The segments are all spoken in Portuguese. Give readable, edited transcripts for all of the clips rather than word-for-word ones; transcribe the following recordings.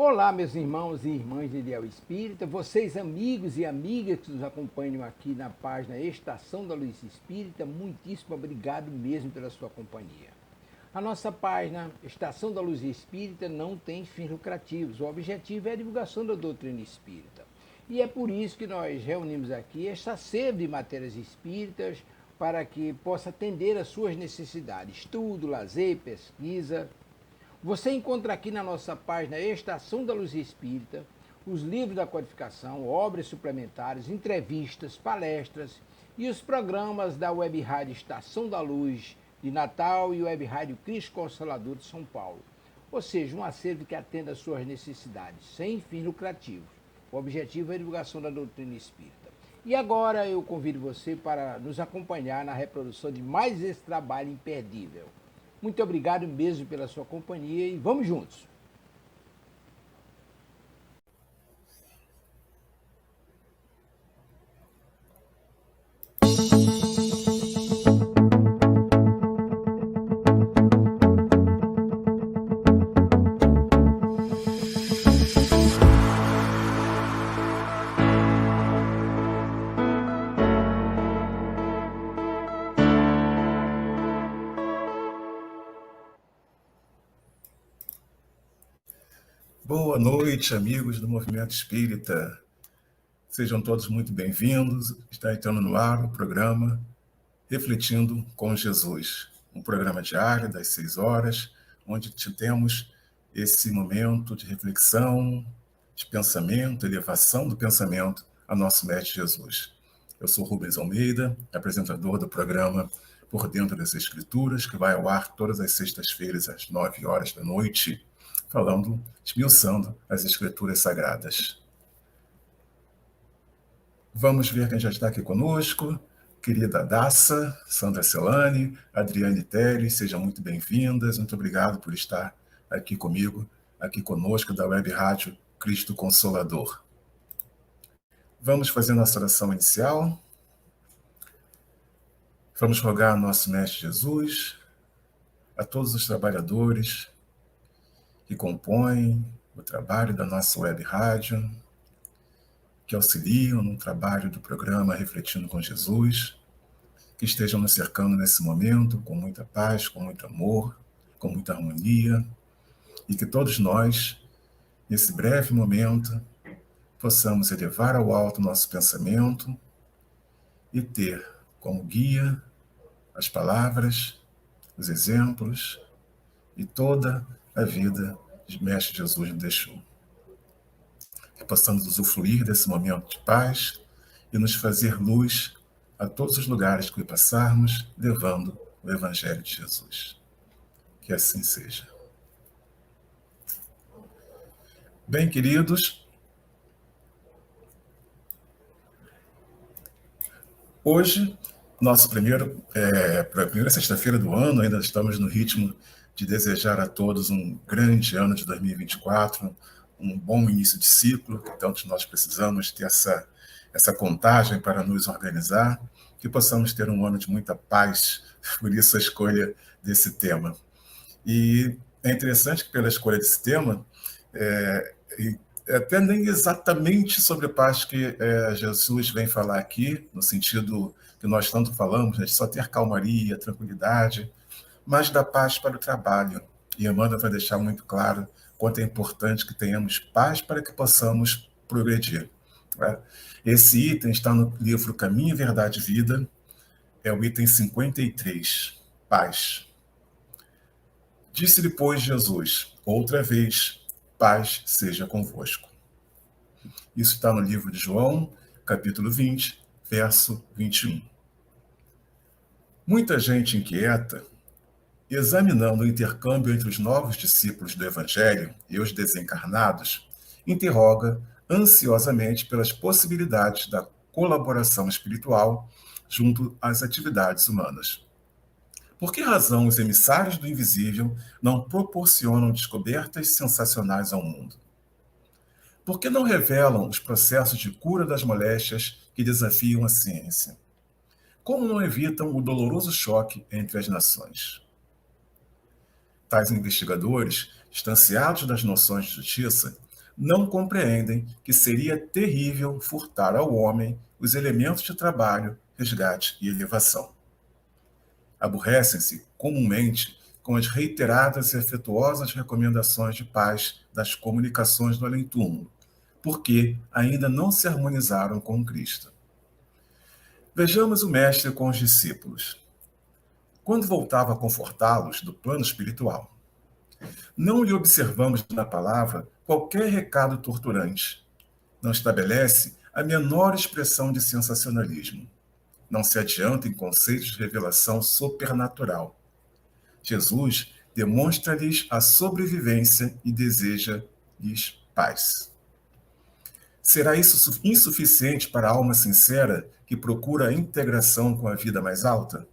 Olá, meus irmãos e irmãs de Ideal Espírita, vocês amigos e amigas que nos acompanham aqui na página Estação da Luz Espírita, muitíssimo obrigado mesmo pela sua companhia. A nossa página Estação da Luz Espírita não tem fins lucrativos, o objetivo é a divulgação da doutrina espírita. E é por isso que nós reunimos aqui esta sede de matérias espíritas para que possa atender às suas necessidades, estudo, lazer, pesquisa. Você encontra aqui na nossa página Estação da Luz Espírita os livros da codificação, obras suplementares, entrevistas, palestras e os programas da Web Rádio Estação da Luz de Natal e Web Rádio Cristo Consolador de São Paulo. Ou seja, um acervo que atenda às suas necessidades, sem fins lucrativos. O objetivo é a divulgação da doutrina espírita. E agora eu convido você para nos acompanhar na reprodução de mais esse trabalho imperdível. Muito obrigado mesmo pela sua companhia e vamos juntos! Boa noite, amigos do Movimento Espírita. Sejam todos muito bem-vindos. Está entrando no ar o programa Refletindo com Jesus, um programa diário das 6 horas, onde temos esse momento de reflexão, de pensamento, elevação do pensamento a nosso Mestre Jesus. Eu sou Rubens Almeida, apresentador do programa Por Dentro das Escrituras, que vai ao ar todas as sextas-feiras às 9 horas da noite, falando, esmiuçando as Escrituras Sagradas. Vamos ver quem já está aqui conosco. Querida Daça, Sandra Celani, Adriane Teles, sejam muito bem-vindas. Muito obrigado por estar aqui comigo, aqui conosco da Web Rádio Cristo Consolador. Vamos fazer nossa oração inicial. Vamos rogar ao nosso Mestre Jesus, a todos os trabalhadores que compõem o trabalho da nossa web rádio, que auxiliam no trabalho do programa Refletindo com Jesus, que estejam nos cercando nesse momento com muita paz, com muito amor, com muita harmonia, e que todos nós, nesse breve momento, possamos elevar ao alto nosso pensamento e ter como guia as palavras, os exemplos e toda a vida que o Mestre Jesus nos deixou. Que possamos usufruir desse momento de paz e nos fazer luz a todos os lugares que passarmos, levando o Evangelho de Jesus. Que assim seja. Bem, queridos, hoje, a primeira sexta-feira do ano, ainda estamos no ritmo de desejar a todos um grande ano de 2024, um bom início de ciclo, que tanto nós precisamos ter essa contagem para nos organizar, que possamos ter um ano de muita paz, por isso a escolha desse tema. E é interessante que pela escolha desse tema, até nem exatamente sobre a paz que Jesus vem falar aqui, no sentido que nós tanto falamos, de só ter calmaria, tranquilidade, mas da paz para o trabalho. E Emmanuel vai deixar muito claro quanto é importante que tenhamos paz para que possamos progredir. Esse item está no livro Caminho, Verdade e Vida, é o item 53, paz. Disse-lhe, pois, Jesus, outra vez, paz seja convosco. Isso está no livro de João, capítulo 20, verso 21. Muita gente inquieta, examinando o intercâmbio entre os novos discípulos do Evangelho e os desencarnados, interroga ansiosamente pelas possibilidades da colaboração espiritual junto às atividades humanas. Por que razão os emissários do invisível não proporcionam descobertas sensacionais ao mundo? Por que não revelam os processos de cura das moléstias que desafiam a ciência? Como não evitam o doloroso choque entre as nações? Tais investigadores, distanciados das noções de justiça, não compreendem que seria terrível furtar ao homem os elementos de trabalho, resgate e elevação. Aborrecem-se comumente com as reiteradas e afetuosas recomendações de paz das comunicações do além-túmulo, porque ainda não se harmonizaram com Cristo. Vejamos o Mestre com os discípulos. Quando voltava a confortá-los do plano espiritual, não lhe observamos na palavra qualquer recado torturante. Não estabelece a menor expressão de sensacionalismo. Não se adianta em conceitos de revelação supernatural. Jesus demonstra-lhes a sobrevivência e deseja-lhes paz. Será isso insuficiente para a alma sincera que procura a integração com a vida mais alta?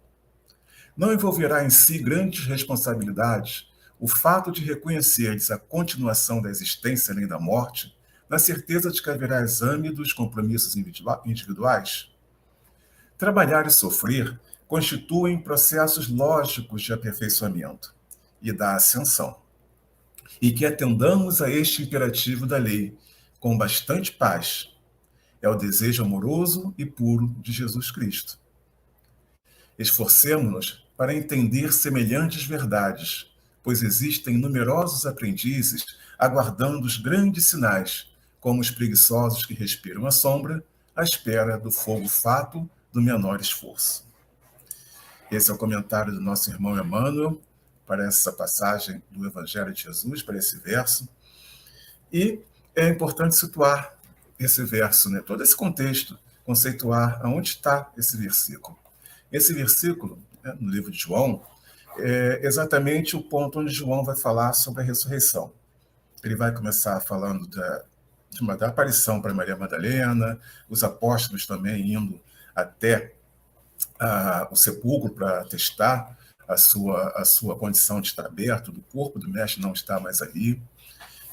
Não envolverá em si grandes responsabilidades o fato de reconhecer-lhes a continuação da existência além da morte, na certeza de que haverá exame dos compromissos individuais? Trabalhar e sofrer constituem processos lógicos de aperfeiçoamento e da ascensão, e que atendamos a este imperativo da lei com bastante paz. É o desejo amoroso e puro de Jesus Cristo. Esforcemo-nos para entender semelhantes verdades, pois existem numerosos aprendizes aguardando os grandes sinais, como os preguiçosos que respiram a sombra, à espera do fogo fato do menor esforço. Esse é o comentário do nosso irmão Emmanuel para essa passagem do Evangelho de Jesus, para esse verso. E é importante situar esse verso, né? Todo esse contexto, conceituar aonde está esse versículo. Esse versículo, né, no livro de João, é exatamente o ponto onde João vai falar sobre a ressurreição. Ele vai começar falando da aparição para Maria Madalena, os apóstolos também indo até o sepulcro para testar a sua condição de estar aberto, do corpo do mestre não estar mais ali.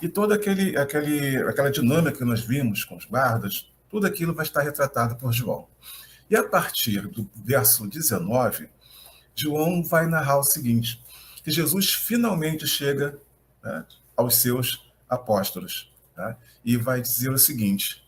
E toda aquela dinâmica que nós vimos com os guardas, tudo aquilo vai estar retratado por João. E a partir do verso 19, João vai narrar o seguinte, que Jesus finalmente chega, né, aos seus apóstolos, tá? E vai dizer o seguinte: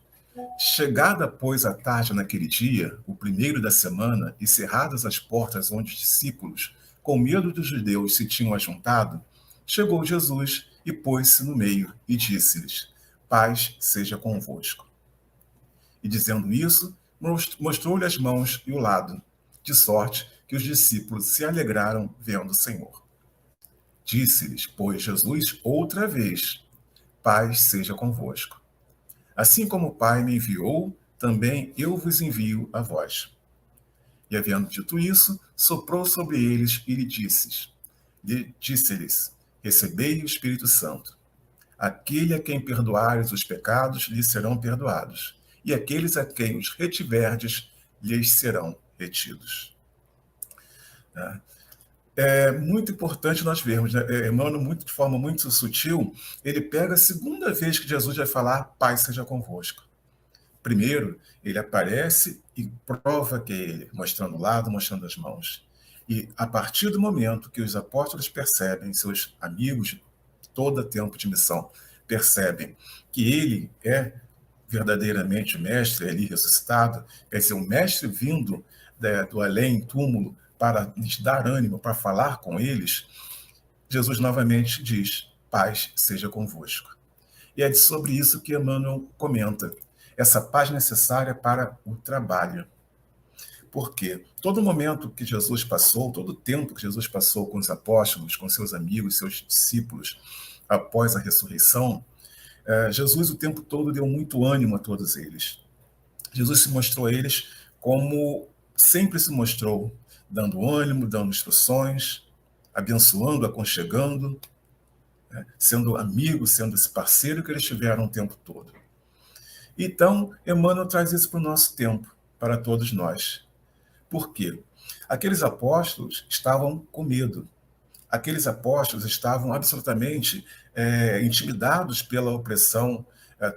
chegada, pois, a tarde naquele dia, o primeiro da semana, e cerradas as portas onde os discípulos, com medo dos judeus, se tinham ajuntado, chegou Jesus e pôs-se no meio e disse-lhes: paz seja convosco. E dizendo isso, mostrou-lhe as mãos e o lado, de sorte que os discípulos se alegraram vendo o Senhor. Disse-lhes, pois, Jesus outra vez: paz seja convosco. Assim como o Pai me enviou, também eu vos envio a vós. E havendo dito isso, soprou sobre eles e disse-lhes: recebei o Espírito Santo. Aquele a quem perdoares os pecados, lhes serão perdoados, e aqueles a quem os retiverdes, lhes serão retidos. É muito importante nós vermos, né? Emmanuel, de forma muito sutil, ele pega a segunda vez que Jesus vai falar, paz seja convosco. Primeiro, ele aparece e prova que é ele, mostrando o lado, mostrando as mãos. E a partir do momento que os apóstolos percebem, seus amigos de todo tempo de missão, percebem que ele é verdadeiramente o mestre ali ressuscitado, quer dizer, o mestre vindo do além-túmulo para lhes dar ânimo, para falar com eles, Jesus novamente diz, paz seja convosco. E é sobre isso que Emmanuel comenta, essa paz necessária para o trabalho. Porque todo momento que Jesus passou, todo o tempo que Jesus passou com os apóstolos, com seus amigos, seus discípulos, após a ressurreição, Jesus o tempo todo deu muito ânimo a todos eles. Jesus se mostrou a eles como sempre se mostrou, dando ânimo, dando instruções, abençoando, aconchegando, né, sendo amigo, sendo esse parceiro que eles tiveram o tempo todo. Então, Emmanuel traz isso para o nosso tempo, para todos nós. Por quê? Aqueles apóstolos estavam com medo. Aqueles apóstolos estavam absolutamente intimidados pela opressão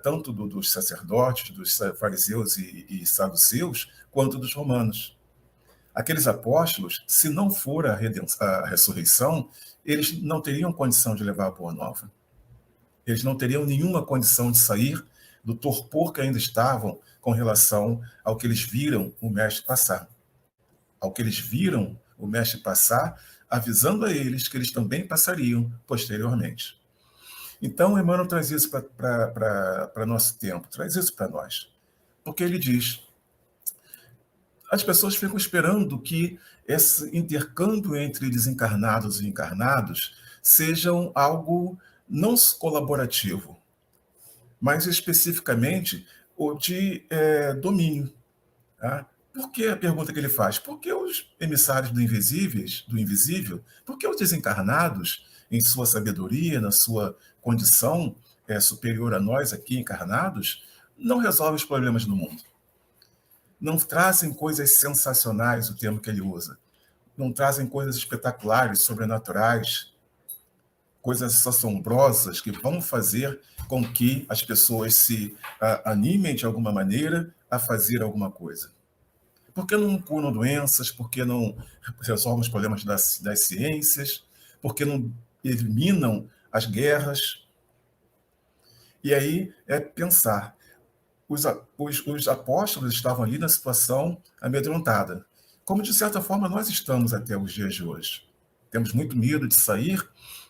tanto dos sacerdotes, dos fariseus e saduceus, quanto dos romanos. Aqueles apóstolos, se não for a ressurreição, eles não teriam condição de levar a boa nova. Eles não teriam nenhuma condição de sair do torpor que ainda estavam com relação ao que eles viram o mestre passar. Ao que eles viram o mestre passar, avisando a eles que eles também passariam posteriormente. Então, Emmanuel traz isso para nosso tempo, traz isso para nós. Porque ele diz, as pessoas ficam esperando que esse intercâmbio entre desencarnados e encarnados sejam algo não colaborativo, mas especificamente o de domínio. Tá? Por que a pergunta que ele faz? Por que os emissários do invisível, por que os desencarnados, em sua sabedoria, na sua condição superior a nós aqui encarnados, não resolvem os problemas do mundo? Não trazem coisas sensacionais, o termo que ele usa. Não trazem coisas espetaculares, sobrenaturais, coisas assombrosas que vão fazer com que as pessoas se animem de alguma maneira a fazer alguma coisa. Por que não curam doenças? Por que não resolvem os problemas das ciências? Por que não eliminam as guerras? E aí é pensar. Os apóstolos estavam ali na situação amedrontada, como de certa forma nós estamos até os dias de hoje. Temos muito medo de sair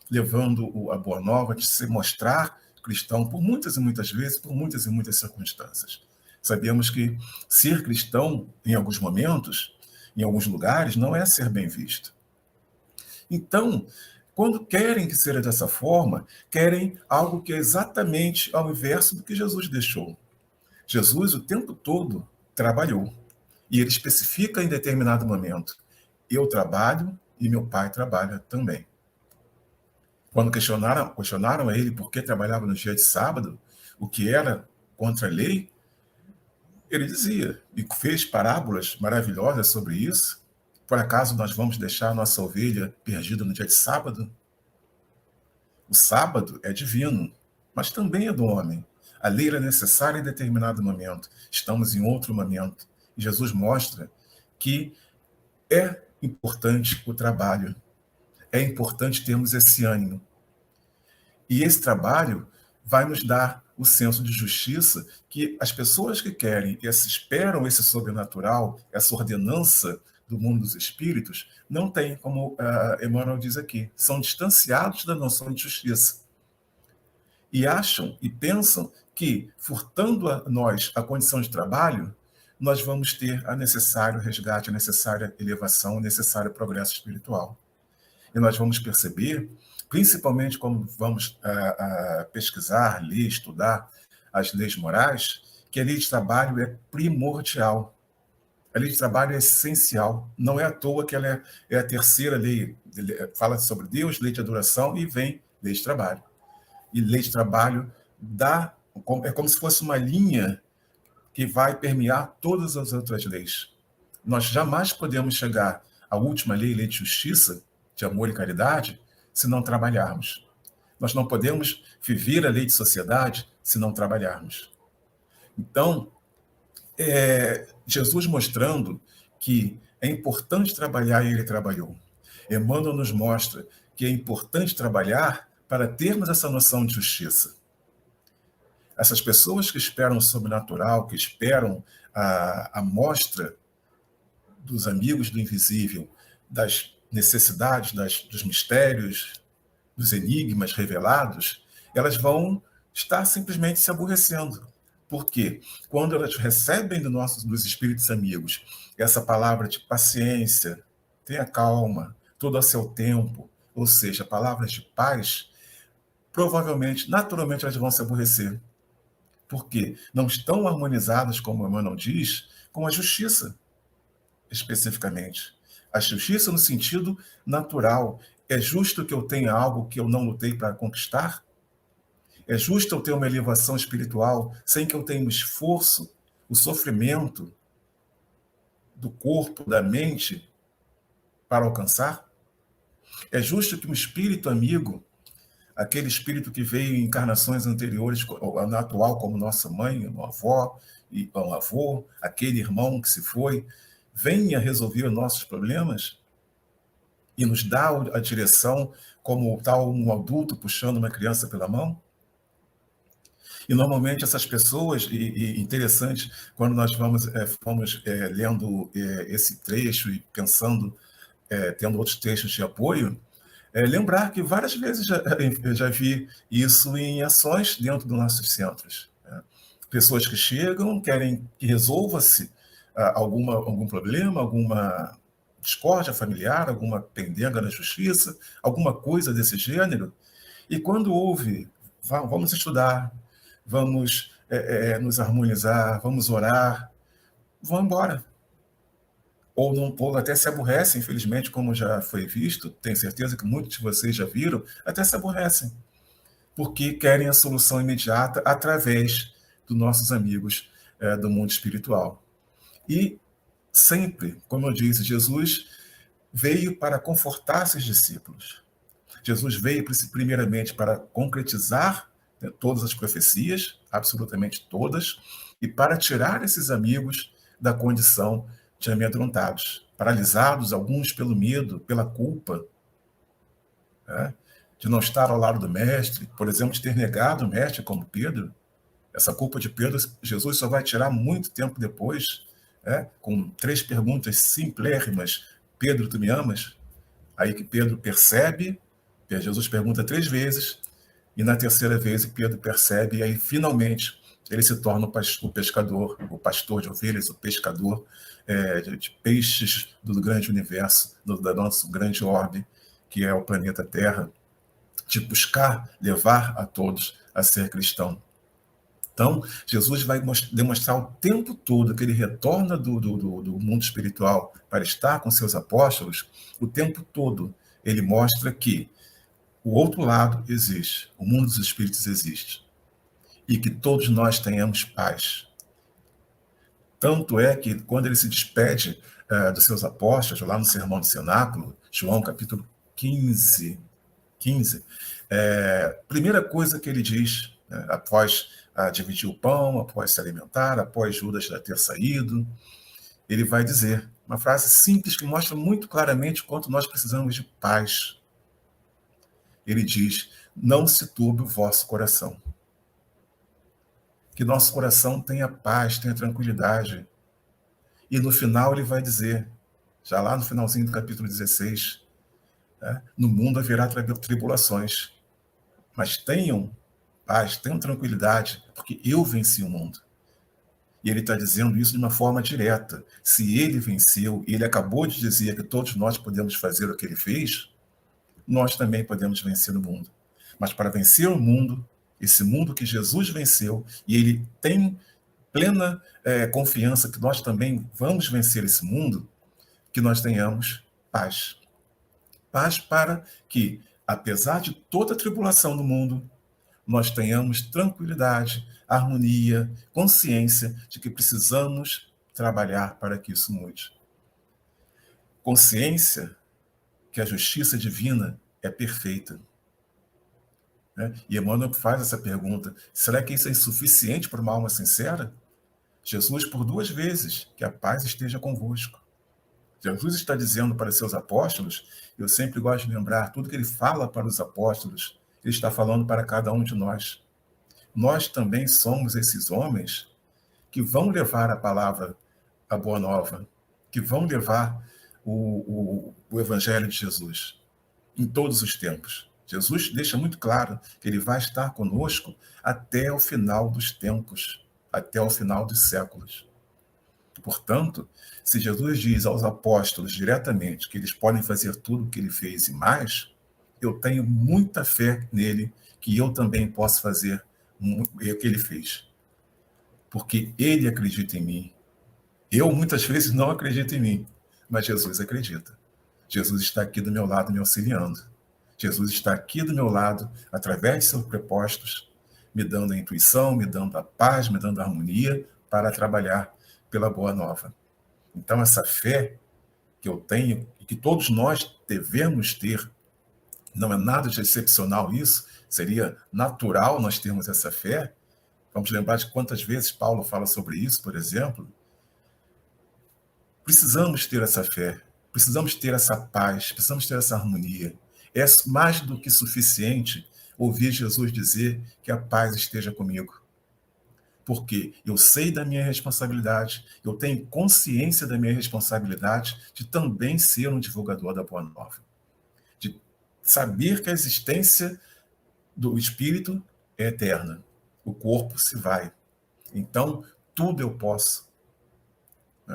levando a boa nova, de se mostrar cristão por muitas e muitas vezes, por muitas e muitas circunstâncias. Sabemos que ser cristão, em alguns momentos, em alguns lugares, não é ser bem visto. Então, quando querem que seja dessa forma, querem algo que é exatamente ao inverso do que Jesus deixou. Jesus, o tempo todo, trabalhou. E ele especifica em determinado momento, eu trabalho e meu pai trabalha também. Quando questionaram a ele por que trabalhava no dia de sábado, o que era contra a lei, ele dizia, e fez parábolas maravilhosas sobre isso. Por acaso nós vamos deixar a nossa ovelha perdida no dia de sábado? O sábado é divino, mas também é do homem. A lei era necessária em determinado momento. Estamos em outro momento. E Jesus mostra que é importante o trabalho. É importante termos esse ânimo. E esse trabalho vai nos dar o senso de justiça que as pessoas que querem e esperam esse sobrenatural, essa ordenança do mundo dos espíritos, não têm, como Emmanuel diz aqui, são distanciados da noção de justiça. E acham e pensam que, furtando a nós a condição de trabalho, nós vamos ter a necessário resgate, a necessária elevação, o necessário progresso espiritual. E nós vamos perceber, principalmente quando vamos pesquisar, ler, estudar as leis morais, que a lei de trabalho é primordial. A lei de trabalho é essencial. Não é à toa que ela é a terceira lei. Fala sobre Deus, lei de adoração, e vem lei de trabalho. E lei de trabalho é como se fosse uma linha que vai permear todas as outras leis. Nós jamais podemos chegar à última lei, lei de justiça, de amor e caridade, se não trabalharmos. Nós não podemos viver a lei de sociedade se não trabalharmos. Então, Jesus mostrando que é importante trabalhar, e ele trabalhou. Emmanuel nos mostra que é importante trabalhar para termos essa noção de justiça. Essas pessoas que esperam o sobrenatural, que esperam a mostra dos amigos do invisível, das necessidades, dos mistérios, dos enigmas revelados, elas vão estar simplesmente se aborrecendo. Porque quando elas recebem dos espíritos amigos essa palavra de paciência, tenha calma, tudo a seu tempo, ou seja, palavras de paz, provavelmente, naturalmente, elas vão se aborrecer. Porque não estão harmonizadas, como Emmanuel diz, com a justiça, especificamente. A justiça no sentido natural. É justo que eu tenha algo que eu não lutei para conquistar? É justo eu ter uma elevação espiritual sem que eu tenha o esforço, o sofrimento do corpo, da mente para alcançar? É justo que um espírito amigo, aquele espírito que veio em encarnações anteriores, na atual, como nossa mãe, uma avó e um avô, aquele irmão que se foi, venha resolver nossos problemas e nos dá a direção como tal um adulto puxando uma criança pela mão? E normalmente essas pessoas, e interessante, quando nós vamos lendo esse trecho e pensando, tendo outros textos de apoio, lembrar que várias vezes eu já vi isso em ações dentro dos nossos centros. Né? Pessoas que chegam, querem que resolva-se algum problema, alguma discórdia familiar, alguma pendenga na justiça, alguma coisa desse gênero, e quando houve, vamos estudar, vamos nos harmonizar, vamos orar, vão embora. Ou até se aborrecem, infelizmente, como já foi visto, tenho certeza que muitos de vocês já viram, até se aborrecem, porque querem a solução imediata através dos nossos amigos do mundo espiritual. E sempre, como eu disse, Jesus veio para confortar seus discípulos. Jesus veio primeiramente para concretizar todas as profecias, absolutamente todas, e para tirar esses amigos da condição de amedrontados, paralisados, alguns pelo medo, pela culpa, né? De não estar ao lado do mestre, por exemplo, de ter negado o mestre como Pedro. Essa culpa de Pedro, Jesus só vai tirar muito tempo depois, com 3 perguntas simplérrimas. Pedro, tu me amas? Aí que Pedro percebe, Jesus pergunta 3 vezes, e na terceira vez Pedro percebe, e aí finalmente ele se torna o pescador, o pastor de ovelhas, o pescador de peixes do grande universo, da nosso grande orbe, que é o planeta Terra, de buscar levar a todos a ser cristão. Então, Jesus vai demonstrar o tempo todo que ele retorna do mundo espiritual para estar com seus apóstolos, o tempo todo ele mostra que o outro lado existe, o mundo dos espíritos existe, e que todos nós tenhamos paz. Tanto é que, quando ele se despede dos seus apóstolos, lá no Sermão do Cenáculo, João capítulo 15, primeira coisa que ele diz, após dividir o pão, após se alimentar, após Judas já ter saído, ele vai dizer uma frase simples que mostra muito claramente quanto nós precisamos de paz. Ele diz: não se turbe o vosso coração. Que nosso coração tenha paz, tenha tranquilidade. E no final ele vai dizer, já lá no finalzinho do capítulo 16, no mundo haverá tribulações, mas tenham paz, tenham tranquilidade, porque eu venci o mundo. E ele está dizendo isso de uma forma direta. Se ele venceu, e ele acabou de dizer que todos nós podemos fazer o que ele fez, nós também podemos vencer o mundo. Mas para vencer o mundo, esse mundo que Jesus venceu, e ele tem plena confiança que nós também vamos vencer esse mundo, que nós tenhamos paz. Paz para que, apesar de toda a tribulação do mundo, nós tenhamos tranquilidade, harmonia, consciência de que precisamos trabalhar para que isso mude. Consciência que a justiça divina é perfeita. E Emmanuel faz essa pergunta: será que isso é insuficiente para uma alma sincera? Jesus, por 2 vezes, que a paz esteja convosco. Jesus está dizendo para seus apóstolos, eu sempre gosto de lembrar, tudo que ele fala para os apóstolos, ele está falando para cada um de nós. Nós também somos esses homens que vão levar a palavra, a boa nova, que vão levar o evangelho de Jesus em todos os tempos. Jesus deixa muito claro que ele vai estar conosco até o final dos tempos, até o final dos séculos. Portanto, se Jesus diz aos apóstolos diretamente que eles podem fazer tudo o que ele fez e mais, eu tenho muita fé nele que eu também posso fazer o que ele fez. Porque ele acredita em mim. Eu, muitas vezes, não acredito em mim, mas Jesus acredita. Jesus está aqui do meu lado me auxiliando. Jesus está aqui do meu lado, através de seus propósitos, me dando a intuição, me dando a paz, me dando a harmonia para trabalhar pela boa nova. Então, essa fé que eu tenho e que todos nós devemos ter, não é nada de excepcional isso, seria natural nós termos essa fé. Vamos lembrar de quantas vezes Paulo fala sobre isso, por exemplo. Precisamos ter essa fé, precisamos ter essa paz, precisamos ter essa harmonia. É mais do que suficiente ouvir Jesus dizer que a paz esteja comigo. porque eu sei da minha responsabilidade, eu tenho consciência da minha responsabilidade de também ser um divulgador da Boa Nova, de saber que a existência do espírito é eterna, o corpo se vai. Então, tudo eu posso.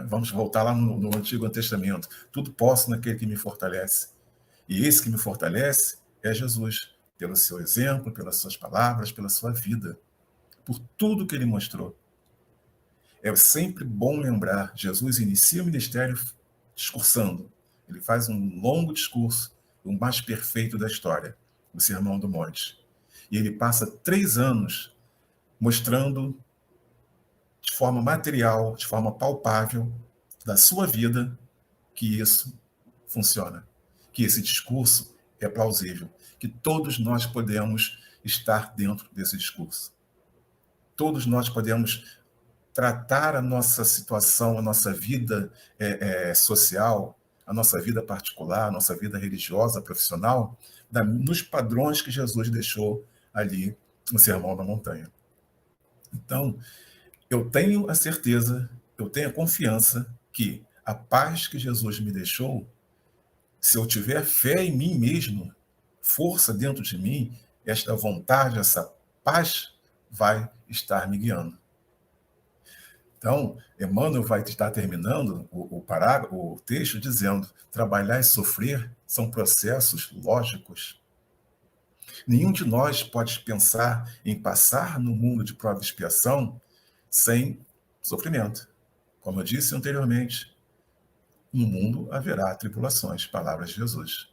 Vamos voltar lá no Antigo Testamento. Tudo posso naquele que me fortalece. E esse que me fortalece é Jesus, pelo seu exemplo, pelas suas palavras, pela sua vida, por tudo que ele mostrou. É sempre bom lembrar, Jesus inicia o ministério discursando. Ele faz um longo discurso, o mais perfeito da história, o Sermão do Monte. E ele passa 3 anos mostrando de forma material, de forma palpável, da sua vida, que isso funciona, que esse discurso é plausível, que todos nós podemos estar dentro desse discurso. Todos nós podemos tratar a nossa situação, a nossa vida social, a nossa vida particular, a nossa vida religiosa, profissional, nos padrões que Jesus deixou ali no Sermão da Montanha. Então, eu tenho a certeza, eu tenho a confiança que a paz que Jesus me deixou, se eu tiver fé em mim mesmo, força dentro de mim, esta vontade, essa paz vai estar me guiando. Então, Emmanuel vai estar terminando o texto dizendo: trabalhar e sofrer são processos lógicos. Nenhum de nós pode pensar em passar no mundo de prova e expiação sem sofrimento. Como eu disse anteriormente, no mundo haverá tribulações, palavras de Jesus.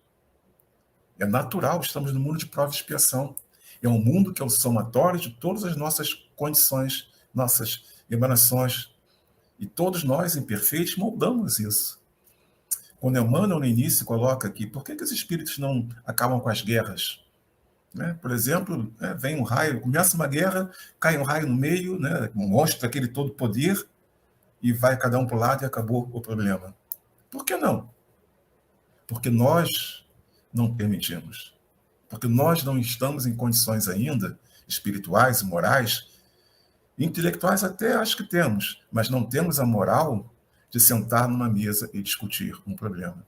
É natural, estamos no mundo de prova e expiação. É um mundo que é o somatório de todas as nossas condições, nossas emanações. E todos nós, imperfeitos, moldamos isso. Quando Emmanuel, no início, coloca aqui, por que os espíritos não acabam com as guerras? Por exemplo, vem um raio, começa uma guerra, cai um raio no meio, mostra aquele todo poder, e vai cada um para o lado e acabou o problema. Por que não? Porque nós não permitimos. Porque nós não estamos em condições ainda, espirituais e morais, intelectuais até acho que temos, mas não temos a moral de sentar numa mesa e discutir um problema.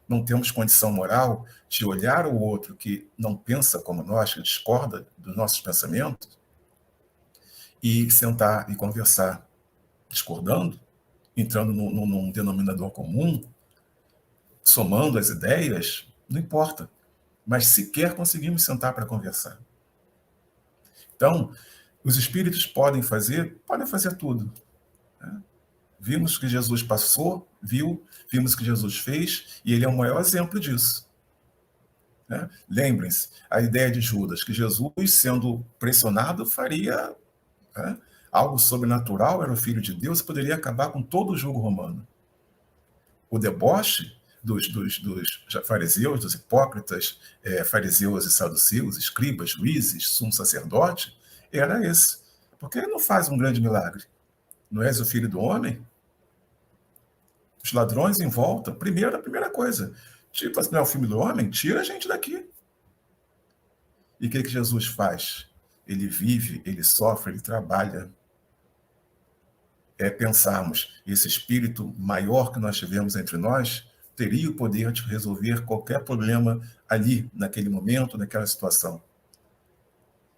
Não temos condição moral de olhar o outro que não pensa como nós, que discorda dos nossos pensamentos, e sentar e conversar, discordando, entrando num denominador comum, somando as ideias, não importa. Mas sequer conseguimos sentar para conversar. Então, os espíritos podem fazer tudo. Vimos que Jesus passou, vimos que Jesus fez, e ele é o maior exemplo disso. Lembrem-se, a ideia de Judas, que Jesus, sendo pressionado, faria algo sobrenatural, era o Filho de Deus, poderia acabar com todo o jugo romano. O deboche dos fariseus, dos hipócritas, fariseus e saduceus, escribas, juízes, sumo sacerdote, era esse. Por que ele não faz um grande milagre? Não és o Filho do Homem? Os ladrões em volta, a primeira coisa, tipo assim, não é o Filho do Homem? Tira a gente daqui. E o que Jesus faz? Ele vive, ele sofre, ele trabalha. Pensarmos, esse espírito maior que nós tivemos entre nós teria o poder de resolver qualquer problema ali, naquele momento, naquela situação.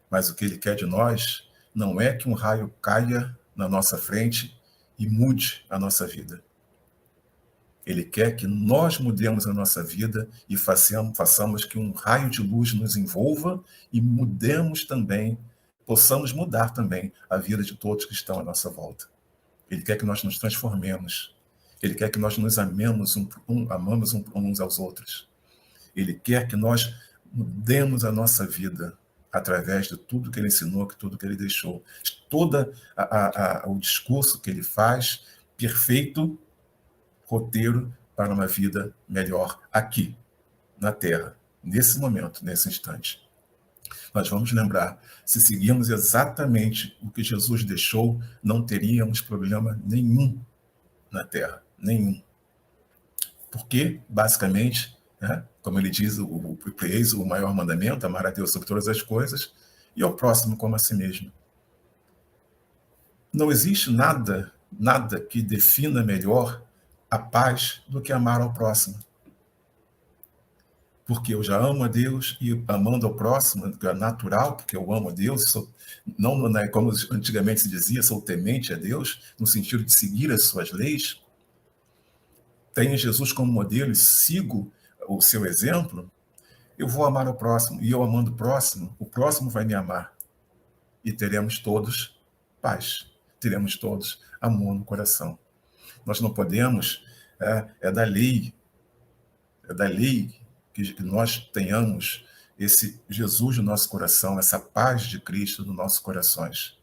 Mas o que ele quer de nós não é que um raio caia na nossa frente e mude a nossa vida. Ele quer que nós mudemos a nossa vida e façamos que um raio de luz nos envolva e mudemos também, possamos mudar também a vida de todos que estão à nossa volta. Ele quer que nós nos transformemos. Ele quer que nós nos amemos amamos uns aos outros. Ele quer que nós mudemos a nossa vida através de tudo que ele ensinou, de tudo que ele deixou. Todo o discurso que ele faz, perfeito roteiro para uma vida melhor aqui, na Terra, nesse momento, nesse instante. Nós vamos lembrar, se seguirmos exatamente o que Jesus deixou, não teríamos problema nenhum na Terra. Porque, basicamente, como ele diz, eis o maior mandamento, amar a Deus sobre todas as coisas, e ao próximo como a si mesmo. Não existe nada, nada que defina melhor a paz do que amar ao próximo. Porque eu já amo a Deus e amando ao próximo, é natural, porque eu amo a Deus, não como antigamente se dizia, sou temente a Deus, no sentido de seguir as suas leis, tenho Jesus como modelo e sigo o seu exemplo, eu vou amar o próximo, e eu amando o próximo vai me amar, e teremos todos paz, teremos todos amor no coração. Nós não podemos, é da lei que nós tenhamos esse Jesus no nosso coração, essa paz de Cristo nos nossos corações.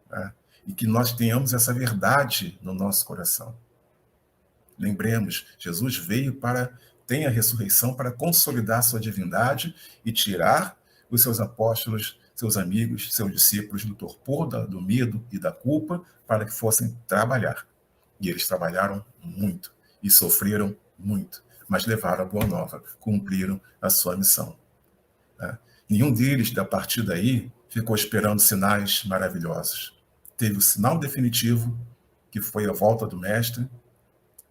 Né? E que nós tenhamos essa verdade no nosso coração. Lembremos, Jesus tem a ressurreição para consolidar sua divindade e tirar os seus apóstolos, seus amigos, seus discípulos do torpor, do medo e da culpa, para que fossem trabalhar. E eles trabalharam muito e sofreram muito, mas levaram a boa nova, cumpriram a sua missão. Nenhum deles, da partir daí, ficou esperando sinais maravilhosos. Teve o sinal definitivo, que foi a volta do Mestre.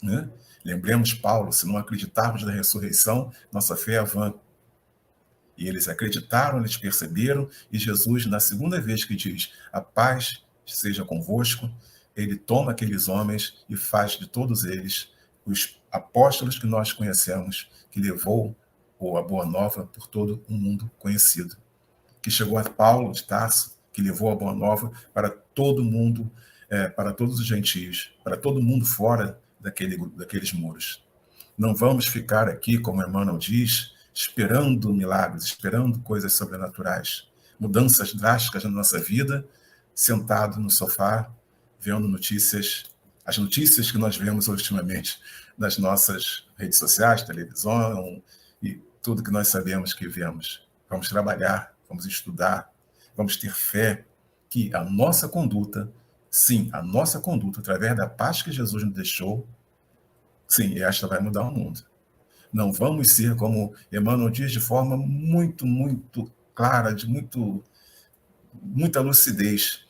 Né? Lembremos Paulo, se não acreditarmos na ressurreição, nossa fé é vã. E eles acreditaram, eles perceberam, e Jesus, na segunda vez que diz, a paz seja convosco, ele toma aqueles homens e faz de todos eles os apóstolos que nós conhecemos, que levou a boa nova por todo o mundo conhecido. Que chegou a Paulo de Tarso, que levou a boa nova para todo mundo, para todos os gentios, para todo mundo fora daqueles muros. Não vamos ficar aqui, como Emmanuel diz, esperando milagres, esperando coisas sobrenaturais, mudanças drásticas na nossa vida, sentado no sofá, vendo as notícias que nós vemos ultimamente nas nossas redes sociais, televisão e tudo que nós sabemos que vemos. Vamos trabalhar, vamos estudar, vamos ter fé que a nossa conduta, sim, a nossa conduta, através da paz que Jesus nos deixou, sim, esta vai mudar o mundo. Não vamos ser, como Emmanuel diz, de forma muito, muito clara, de muita lucidez.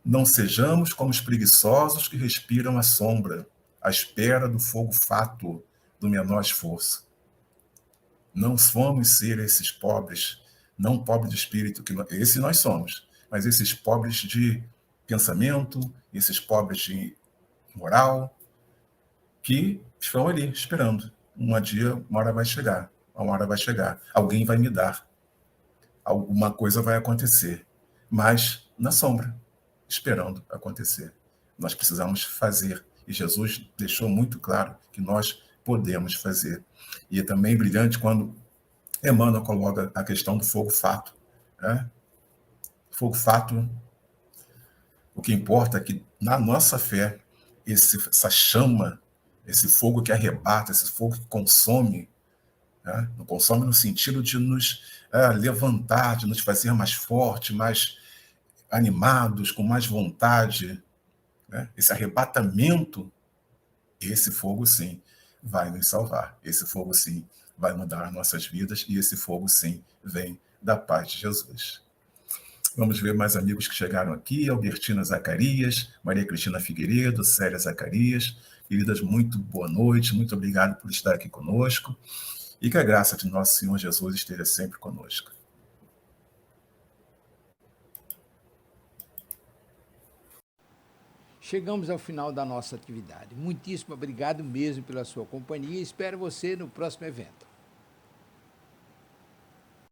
Não sejamos como os preguiçosos que respiram a sombra, à espera do fogo fátuo do menor esforço. Não vamos ser esses pobres, não pobres de espírito, esse nós somos, mas esses pobres de pensamento, esses pobres de moral, que estão ali esperando. Uma hora vai chegar, alguém vai me dar, alguma coisa vai acontecer, mas na sombra, esperando acontecer. Nós precisamos fazer, e Jesus deixou muito claro que nós podemos fazer. E é também brilhante quando Emmanuel coloca a questão do fogo fato. Né? Fogo fato, o que importa é que na nossa fé, essa chama, esse fogo que arrebata, esse fogo que consome, né? Não consome no sentido de nos levantar, de nos fazer mais fortes, mais animados, com mais vontade, né? Esse arrebatamento, esse fogo sim vai nos salvar, esse fogo sim vai mudar nossas vidas e esse fogo sim vem da paz de Jesus. Vamos ver mais amigos que chegaram aqui, Albertina Zacarias, Maria Cristina Figueiredo, Célia Zacarias. Queridas, muito boa noite, muito obrigado por estar aqui conosco e que a graça de nosso Senhor Jesus esteja sempre conosco. Chegamos ao final da nossa atividade. Muitíssimo obrigado mesmo pela sua companhia e espero você no próximo evento.